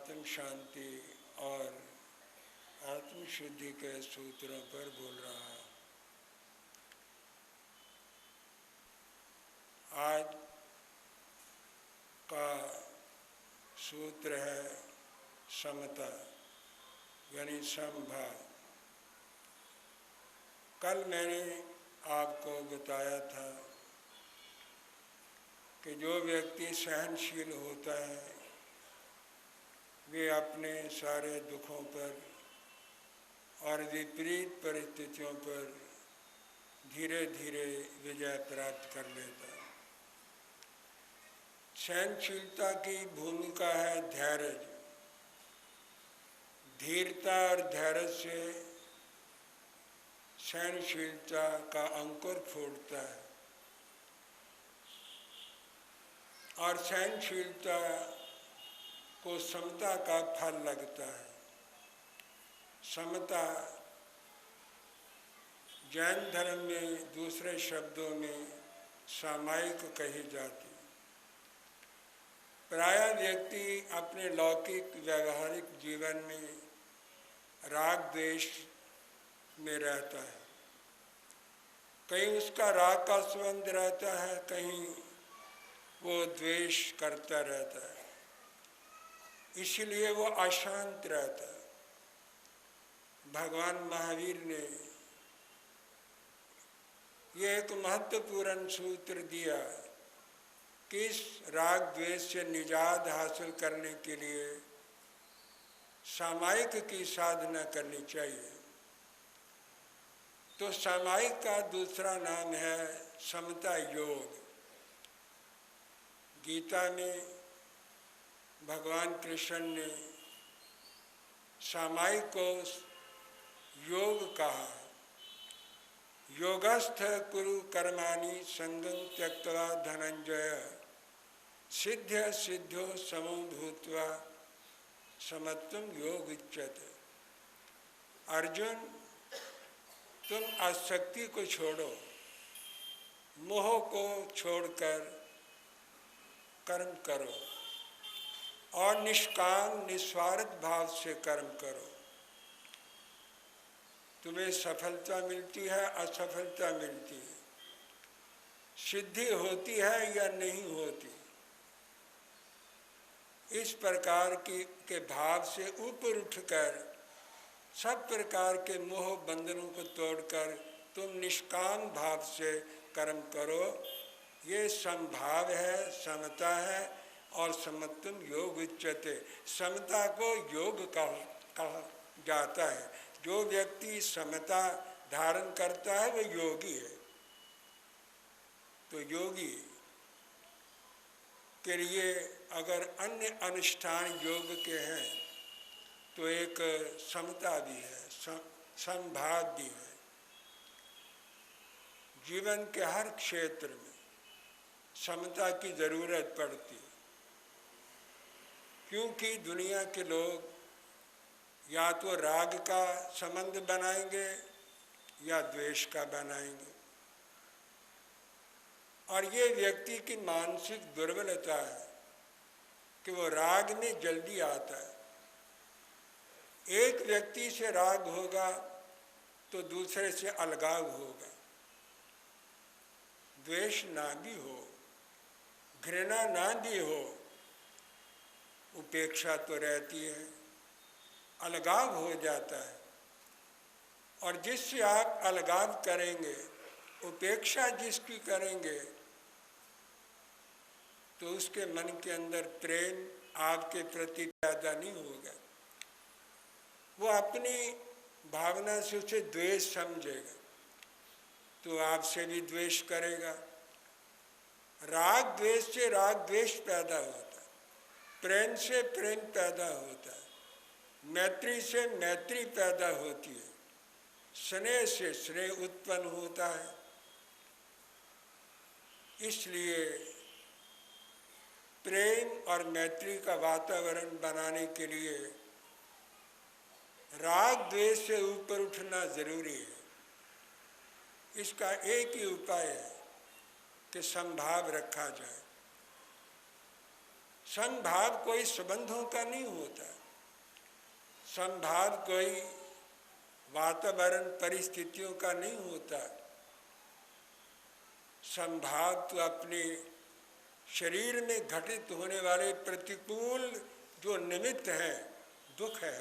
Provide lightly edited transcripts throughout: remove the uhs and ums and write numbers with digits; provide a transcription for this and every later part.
आत्म शांति और आत्म शुद्धि के सूत्रों पर बोल रहा हूँ। आज का सूत्र है समता यानी समभाव। कल मैंने आपको बताया था कि जो व्यक्ति सहनशील होता है वे अपने सारे दुखों पर और विपरीत परिस्थितियों पर धीरे धीरे विजय प्राप्त कर लेता है। सहनशीलता की भूमिका है धैर्य। धीरता और धैर्य से सहनशीलता का अंकुर फूटता है और सहनशीलता को समता का फल लगता है। समता जैन धर्म में दूसरे शब्दों में सामायिक कही जाती। प्रायः व्यक्ति अपने लौकिक व्यावहारिक जीवन में राग द्वेष में रहता है। कहीं उसका राग का संबंध रहता है, कहीं वो द्वेष करता रहता है, इसलिए वो अशांत रहता है। भगवान महावीर ने ये एक महत्वपूर्ण सूत्र दिया कि इस राग द्वेष से निजात हासिल करने के लिए सामायिक की साधना करनी चाहिए। तो सामायिक का दूसरा नाम है समता योग। गीता में भगवान कृष्ण ने सामायिक को योग कहा। योगस्थ कुरु कर्माणि संगं त्यक्त्वा धनंजय सिद्ध्य सिद्धो समो भूत्वा समत्वं योग उच्यते। अर्जुन, तुम आसक्ति को छोड़ो, मोह को छोड़कर कर्म करो और निष्काम निस्वार्थ भाव से कर्म करो। तुम्हें सफलता मिलती है, असफलता मिलती है, सिद्धि होती है या नहीं होती, इस प्रकार के भाव से ऊपर उठकर सब प्रकार के मोह बंधनों को तोड़कर तुम निष्काम भाव से कर्म करो। ये समभाव है, समता है और समत्वम योग उच्यते। समता को योग कहा जाता है। जो व्यक्ति समता धारण करता है वो योगी है। तो योगी के लिए अगर अन्य अनुष्ठान योग के हैं तो एक समता भी है, समभाव भी है। जीवन के हर क्षेत्र में समता की जरूरत पड़ती है, क्योंकि दुनिया के लोग या तो राग का संबंध बनाएंगे या द्वेष का बनाएंगे, और ये व्यक्ति की मानसिक दुर्बलता है कि वो राग में जल्दी आता है। एक व्यक्ति से राग होगा तो दूसरे से अलगाव होगा। द्वेष ना भी हो, घृणा ना भी हो, उपेक्षा तो रहती है, अलगाव हो जाता है। और जिससे आप अलगाव करेंगे, उपेक्षा जिसकी करेंगे, तो उसके मन के अंदर प्रेम आपके प्रति पैदा नहीं होगा। वो अपनी भावना से उसे द्वेष समझेगा तो आपसे भी द्वेष करेगा। राग द्वेष से राग द्वेष पैदा होता है, प्रेम से प्रेम पैदा होता है, मैत्री से मैत्री पैदा होती है, स्नेह से स्नेह उत्पन्न होता है। इसलिए प्रेम और मैत्री का वातावरण बनाने के लिए राग द्वेष से ऊपर उठना जरूरी है। इसका एक ही उपाय है कि समभाव रखा जाए। समभाव कोई संबंधों का नहीं होता, संभाव कोई वातावरण परिस्थितियों का नहीं होता। संभाव तो अपने शरीर में घटित होने वाले प्रतिकूल जो निमित्त हैं, दुख है,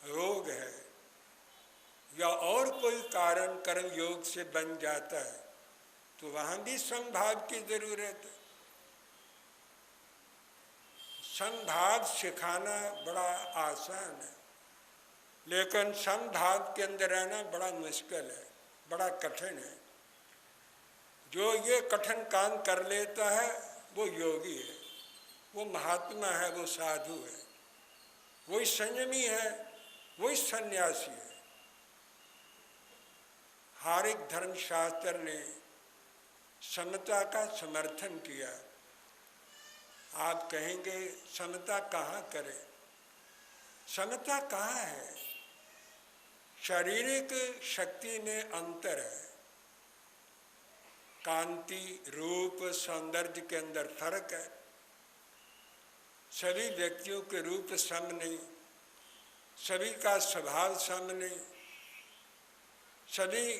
रोग है या और कोई कारण कर्म योग से बन जाता है, तो वहाँ भी संभाव की जरूरत है। संभाव सिखाना बड़ा आसान है, लेकिन संभाव के अंदर रहना बड़ा मुश्किल है, बड़ा कठिन है। जो ये कठिन काम कर लेता है वो योगी है, वो महात्मा है, वो साधु है, वही संयमी है, वही सन्यासी है। हर एक धर्मशास्त्र ने समता का समर्थन किया। आप कहेंगे समता कहाँ करें? समता कहाँ है? शारीरिक शक्ति में अंतर है, कांति रूप सौंदर्य के अंदर फर्क है। सभी व्यक्तियों के रूप सम नहीं, सभी का स्वभाव सम नहीं, सभी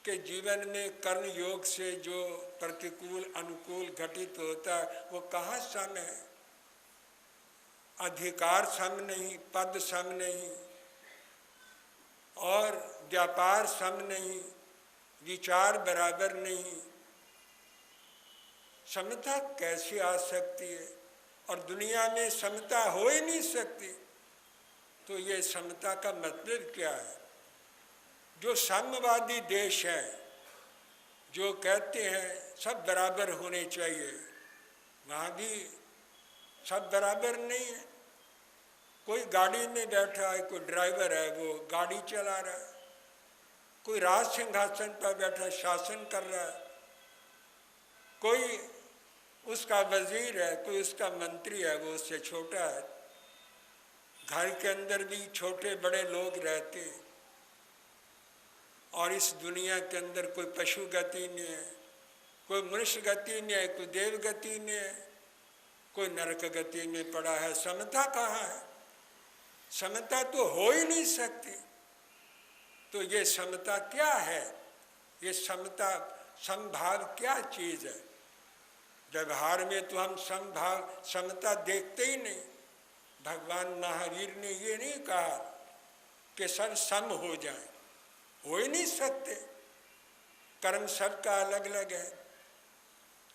के जीवन में कर्म योग से जो प्रतिकूल अनुकूल घटित होता है वो कहाँ सम है? अधिकार सम नहीं, पद सम नहीं और व्यापार सम नहीं, विचार बराबर नहीं। समता कैसे आ सकती है? और दुनिया में समता हो ही नहीं सकती। तो ये समता का मतलब क्या है? जो साम्यवादी देश हैं, जो कहते हैं सब बराबर होने चाहिए, वहाँ भी सब बराबर नहीं है। कोई गाड़ी में बैठा है, कोई ड्राइवर है, वो गाड़ी चला रहा है, कोई राज सिंहासन पर बैठा शासन कर रहा है, कोई उसका वजीर है, कोई उसका मंत्री है, वो उससे छोटा है। घर के अंदर भी छोटे बड़े लोग रहते हैं। और इस दुनिया के अंदर कोई पशु गति में है, कोई मनुष्य गति में है, कोई देव गति में है, कोई नरक गति में पड़ा है। समता कहाँ है? समता तो हो ही नहीं सकती। तो ये समता क्या है? ये समता समभाव क्या चीज़ है? व्यवहार में तो हम समभाव समता देखते ही नहीं। भगवान महावीर ने ये नहीं कहा कि सब सम हो जाए, हो ही नहीं सकते। कर्म सबका अलग अलग है।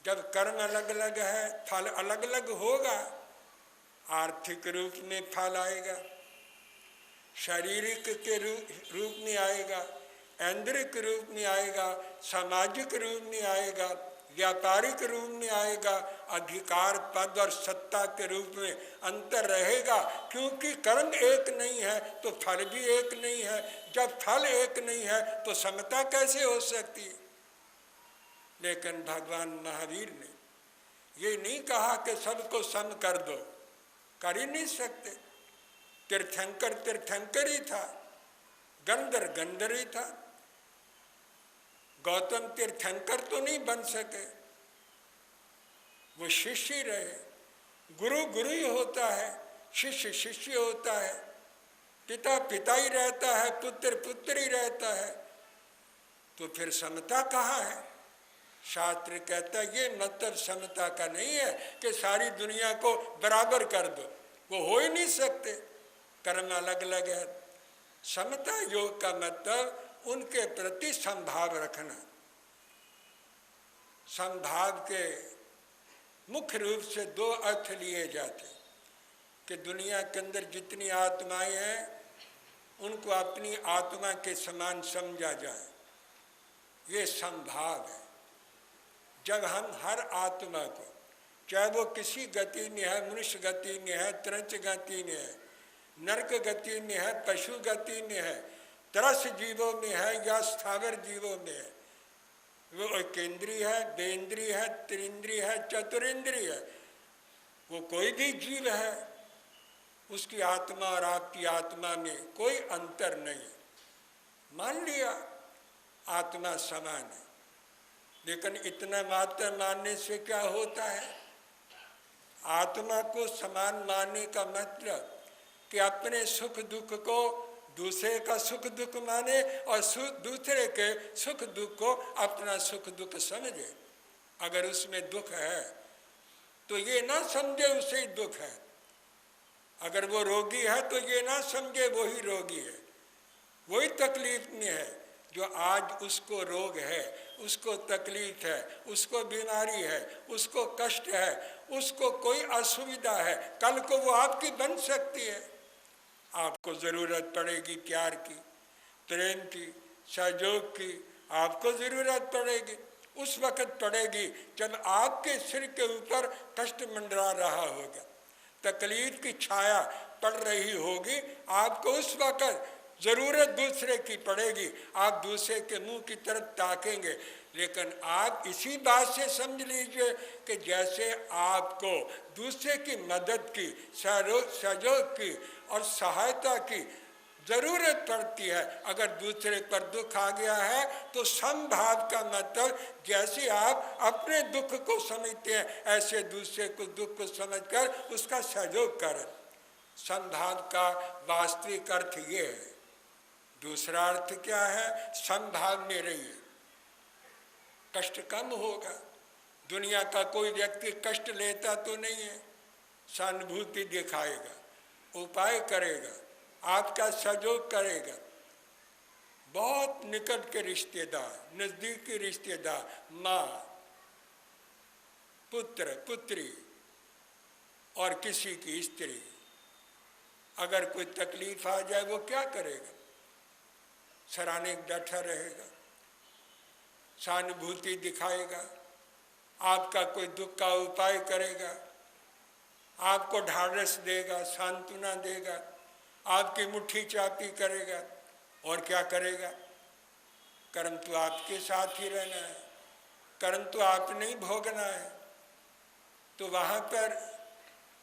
जब कर्म अलग अलग है, फल अलग अलग होगा। आर्थिक रूप में फल आएगा, शारीरिक के रूप में आएगा, ऐन्द्रिक रूप में आएगा, सामाजिक रूप में आएगा, व्यापारिक रूप में आएगा, अधिकार पद और सत्ता के रूप में अंतर रहेगा। क्योंकि कर्म एक नहीं है तो फल भी एक नहीं है। जब फल एक नहीं है तो समता कैसे हो सकती है? लेकिन भगवान महावीर ने ये नहीं कहा कि सबको सम कर दो, कर ही नहीं सकते। तीर्थंकर तीर्थंकर ही था, गंधर गंधर ही था। गौतम तीर्थंकर तो नहीं बन सके, वो शिष्य रहे। गुरु गुरु ही होता है, शिष्य शिष्य होता है, पिता पिता ही रहता है, पुत्र पुत्र ही रहता है। तो फिर समता कहाँ है? शास्त्र कहता है ये मतलब समता का नहीं है कि सारी दुनिया को बराबर कर दो, वो हो ही नहीं सकते। कर्म अलग अलग है। समता योग का मतलब उनके प्रति संभाव रखना। संभाव के मुख्य रूप से दो अर्थ लिए जाते कि दुनिया के अंदर जितनी आत्माएं हैं उनको अपनी आत्मा के समान समझा जाए, ये संभाव है। जब हम हर आत्मा को, चाहे वो किसी गति में है, मनुष्य गति में है, त्रंच गति में है, नरक गति में है, पशु गति में है, तरस जीवों में है या स्थावर जीवों में है, वो एकेंद्रीय है, बेंद्रीय है, त्रिंद्रीय है, चतुरिंद्रीय है, वो कोई भी जीव है, उसकी आत्मा और आपकी आत्मा में कोई अंतर नहीं। मान लिया आत्मा समान है, लेकिन इतना मात्र मानने से क्या होता है? आत्मा को समान मानने का मतलब कि अपने सुख दुख को दूसरे का सुख दुख माने और दूसरे के सुख दुख को अपना सुख दुख समझे। अगर उसमें दुख है तो ये ना समझे उसे ही दुख है। अगर वो रोगी है तो ये ना समझे वो ही रोगी है, वही तकलीफ में है। जो आज उसको रोग है, उसको तकलीफ है, उसको बीमारी है, उसको कष्ट है, उसको कोई असुविधा है, कल को वो आपकी बन सकती है। आपको ज़रूरत पड़ेगी प्यार की, प्रेम की, सहयोग की, आपको ज़रूरत पड़ेगी। उस वक़्त पड़ेगी जब आपके सिर के ऊपर कष्ट मंडरा रहा होगा, तकलीफ की छाया पड़ रही होगी, आपको उस वक़्त ज़रूरत दूसरे की पड़ेगी। आप दूसरे के मुंह की तरफ ताकेंगे, लेकिन आप इसी बात से समझ लीजिए कि जैसे आपको दूसरे की मदद की, सहयोग की और सहायता की ज़रूरत पड़ती है, अगर दूसरे पर दुख आ गया है तो समभाव का मतलब जैसे आप अपने दुख को समझते हैं ऐसे दूसरे को दुख को समझकर उसका सहयोग करें। समभाव का वास्तविक अर्थ ये है। दूसरा अर्थ क्या है? समभाव में रहिए, कष्ट कम होगा। दुनिया का कोई व्यक्ति कष्ट लेता तो नहीं है, सहानुभूति दिखाएगा, उपाय करेगा, आपका सहयोग करेगा। बहुत निकट के रिश्तेदार, नज़दीकी रिश्तेदार, माँ, पुत्र, पुत्री और किसी की स्त्री, अगर कोई तकलीफ आ जाए वो क्या करेगा? सराहने बैठा रहेगा, सहानुभूति दिखाएगा, आपका कोई दुख का उपाय करेगा, आपको ढाढ़स देगा, सांत्वना देगा, आपकी मुट्ठी चापी करेगा। और क्या करेगा? कर्म तो आपके साथ ही रहना है, कर्म तो आपने ही भोगना है। तो वहाँ पर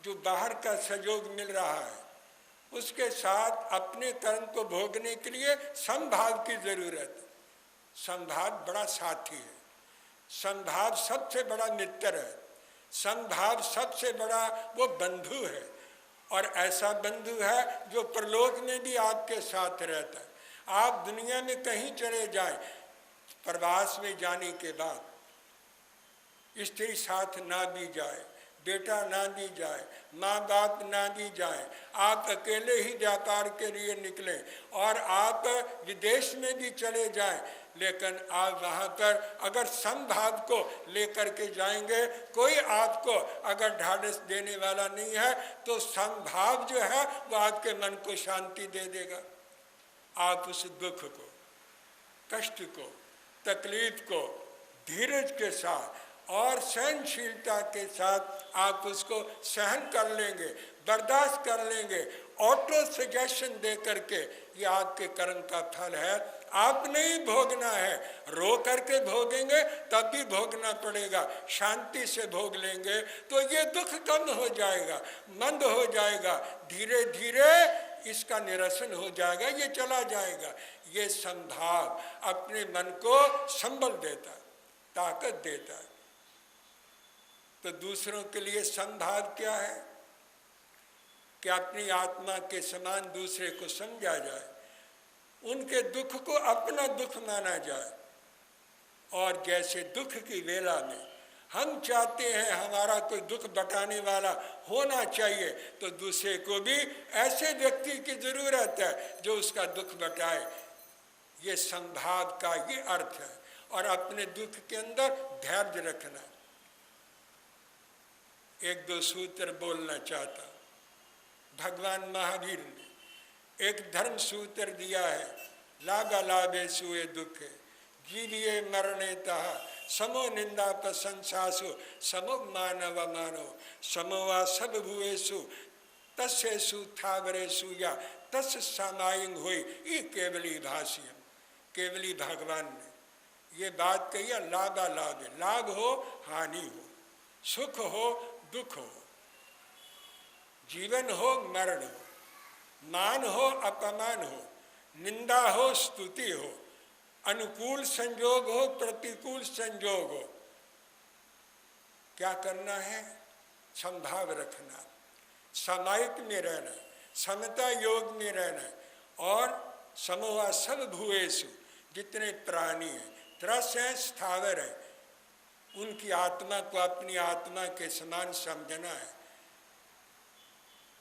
जो बाहर का सहयोग मिल रहा है उसके साथ अपने कर्म को भोगने के लिए समभाव की जरूरत है। समभाव बड़ा साथी है, समभाव सबसे बड़ा मित्र है, समभाव सबसे बड़ा वो बंधु है। और ऐसा बंधु है जो परलोक में भी आपके साथ रहता है। आप दुनिया में कहीं चले जाएं, प्रवास में जाने के बाद स्त्री साथ ना भी जाए, बेटा ना भी जाए, माँ बाप ना भी जाए, आप अकेले ही व्यापार के लिए निकले और आप विदेश में भी चले जाएं, लेकिन आप वहाँ पर अगर समभाव को लेकर के जाएंगे, कोई आपको अगर ढाढ़स देने वाला नहीं है तो समभाव जो है वो आपके मन को शांति दे देगा। आप उस दुख को, कष्ट को, तकलीफ को धीरज के साथ और सहनशीलता के साथ आप उसको सहन कर लेंगे, बर्दाश्त कर लेंगे। ऑटो सजेशन दे करके ये आपके कर्म का फल है, आपने ही भोगना है। रो करके भोगेंगे तब भी भोगना पड़ेगा, शांति से भोग लेंगे तो ये दुख कम हो जाएगा, मंद हो जाएगा, धीरे धीरे इसका निरसन हो जाएगा, ये चला जाएगा। ये समभाव अपने मन को संबल देता है, ताकत देता है। तो दूसरों के लिए समभाव क्या है कि अपनी आत्मा के समान दूसरे को समझा जाए, उनके दुख को अपना दुख माना जाए। और जैसे दुख की वेला में हम चाहते हैं हमारा कोई दुख बटाने वाला होना चाहिए, तो दूसरे को भी ऐसे व्यक्ति की जरूरत है जो उसका दुख बटाए। ये समभाव का ये अर्थ है। और अपने दुख के अंदर धैर्य रखना। एक दो सूत्र बोलना चाहता। भगवान महावीर ने एक धर्म सूत्र दिया है, लाभा लाभे सुए दुखे जीविए मरणे तहा समो निंदा प्रशंसासु समो मानव मानो समोवा सब भुएसु तस्सेसु थावरेसु या तस् सामायिंग हुई। ये केवली भाष्यम, केवली भगवान ने ये बात कही है। लाभा लाभ, लाभ हो हानि हो, सुख हो दुख हो, जीवन हो मरण हो, मान हो अपमान हो, निंदा हो स्तुति हो, अनुकूल संयोग हो प्रतिकूल संयोग हो, क्या करना है? समभाव रखना, सामायिक में रहना। समता योग में रहना है। और समोआ सब भूएषु, जितने प्राणी हैं, त्रस हैं, स्थावर है, उनकी आत्मा को अपनी आत्मा के समान समझना है।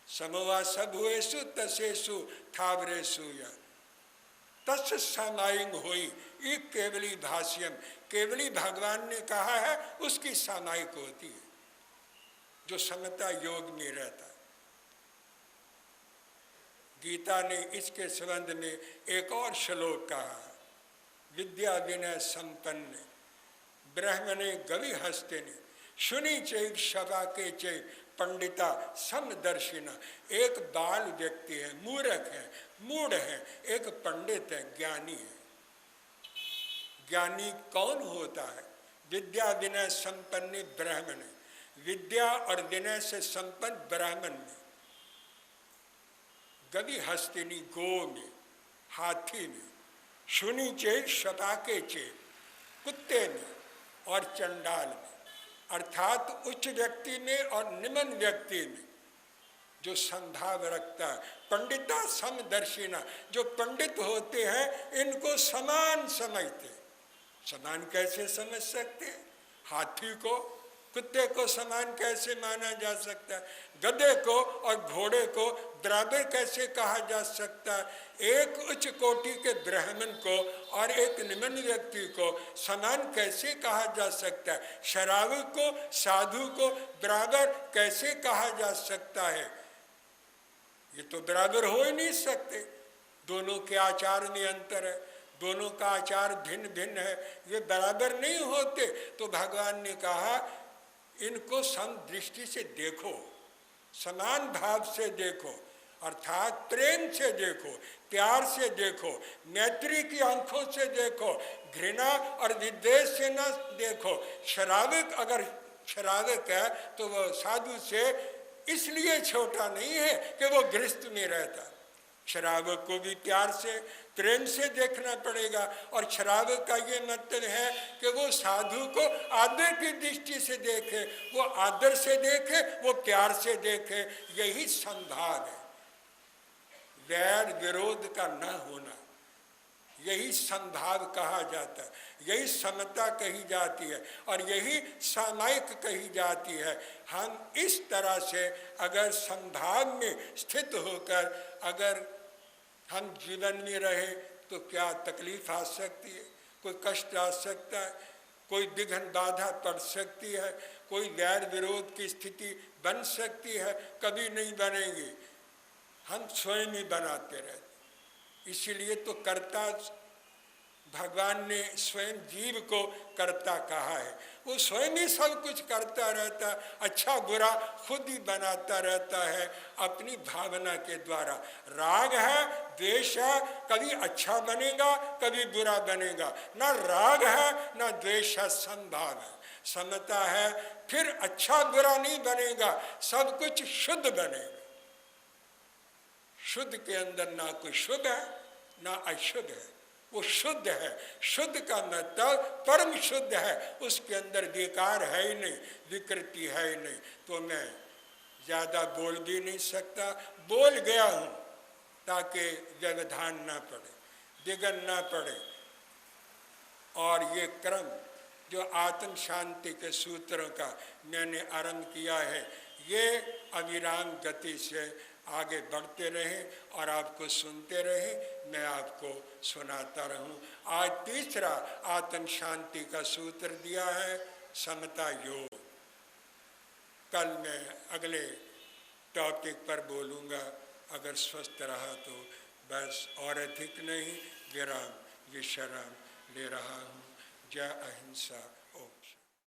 समोआ सब भूएषु तसेषु थावरेषु या तस् सामायिक होई, ये केवली भाष्यम, केवली भगवान ने कहा है, उसकी सामायिक होती है जो समता योग में रहता है। गीता ने इसके संबंध में एक और श्लोक कहा, विद्या विनय संपन्न ब्रह्मणे गवि हस्तिनि शुनि चैक शवा के चैक पंडिता समदर्शिना। एक बाल व्यक्ति है, मूर्ख है, मूढ़ है, एक पंडित है, ज्ञानी है। ज्ञानी कौन होता है? विद्या विनय संपन्न ब्राह्मण, विद्या और विनय से संपन्न ब्राह्मण में, गवि हस्तिनी गो में, हाथी में, शुनि चेत शताके चेत कुत्ते में और चंडाल में, अर्थात उच्च व्यक्ति में और निम्न व्यक्ति में जो संभाव रखता है। पंडिता समदर्शिना, जो पंडित होते हैं इनको समान समझते। समान कैसे समझ सकते हैं? हाथी को कुत्ते को समान कैसे माना जा सकता है? गधे को और घोड़े को बराबर कैसे कहा जा सकता है? एक उच्च कोटि के ब्राह्मण को और एक निम्न व्यक्ति को समान कैसे कहा जा सकता है? शराबी को साधु को बराबर कैसे कहा जा सकता है? ये तो बराबर हो ही नहीं सकते। दोनों के आचार में अंतर है, दोनों का आचार भिन्न भिन्न है, ये बराबर नहीं होते। तो भगवान ने कहा इनको सम दृष्टि से देखो, समान भाव से देखो, अर्थात प्रेम से देखो, प्यार से देखो, मैत्री की आंखों से देखो, घृणा और विद्वेष से न देखो। शराबक अगर शराबक है तो वह साधु से इसलिए छोटा नहीं है कि वो गृहस्थ में रहता। शराबक को भी प्यार से प्रेम से देखना पड़ेगा। और शराबक का ये मतलब है कि वो साधु को आदर की दृष्टि से देखे, वो आदर से देखे, वो प्यार से देखे। यही संभाव है, वैर विरोध का न होना, यही संभाव कहा जाता है, यही समता कही जाती है और यही सामायिक कही जाती है। हम इस तरह से अगर संभाव में स्थित होकर अगर हम जीवन में रहे तो क्या तकलीफ आ सकती है, कोई कष्ट आ सकता है, कोई विघ्न बाधा पड़ सकती है, कोई वैर विरोध की स्थिति बन सकती है। कभी नहीं बनेगी, हम स्वयं ही बनाते रहते। इसीलिए तो कर्ता, भगवान ने स्वयं जीव को कर्ता कहा है। वो स्वयं ही सब कुछ करता रहता है, अच्छा बुरा खुद ही बनाता रहता है अपनी भावना के द्वारा। राग है, द्वेष है, कभी अच्छा बनेगा कभी बुरा बनेगा। ना राग है ना द्वेष है, संभाव है, समता है, फिर अच्छा बुरा नहीं बनेगा, सब कुछ शुद्ध बनेगा। शुद्ध के अंदर ना कोई शुद्ध है ना अशुद्ध है, वो शुद्ध है। शुद्ध का मतलब परम शुद्ध है, उसके अंदर विकार है ही नहीं, विकृति है ही नहीं। तो मैं ज़्यादा बोल भी नहीं सकता, बोल गया हूँ ताकि व्यवधान ना पड़े, विघ्न ना पड़े। और ये क्रम जो आत्म शांति के सूत्रों का मैंने आरंभ किया है, ये अविराम गति से आगे बढ़ते रहें और आपको सुनते रहें, मैं आपको सुनाता रहूं। आज तीसरा आत्म शांति का सूत्र दिया है, समता योग। कल मैं अगले टॉपिक पर बोलूँगा, अगर स्वस्थ रहा तो बस, और अधिक नहीं, विराम विश्राम ले रहा हूँ। जय अहिंसा।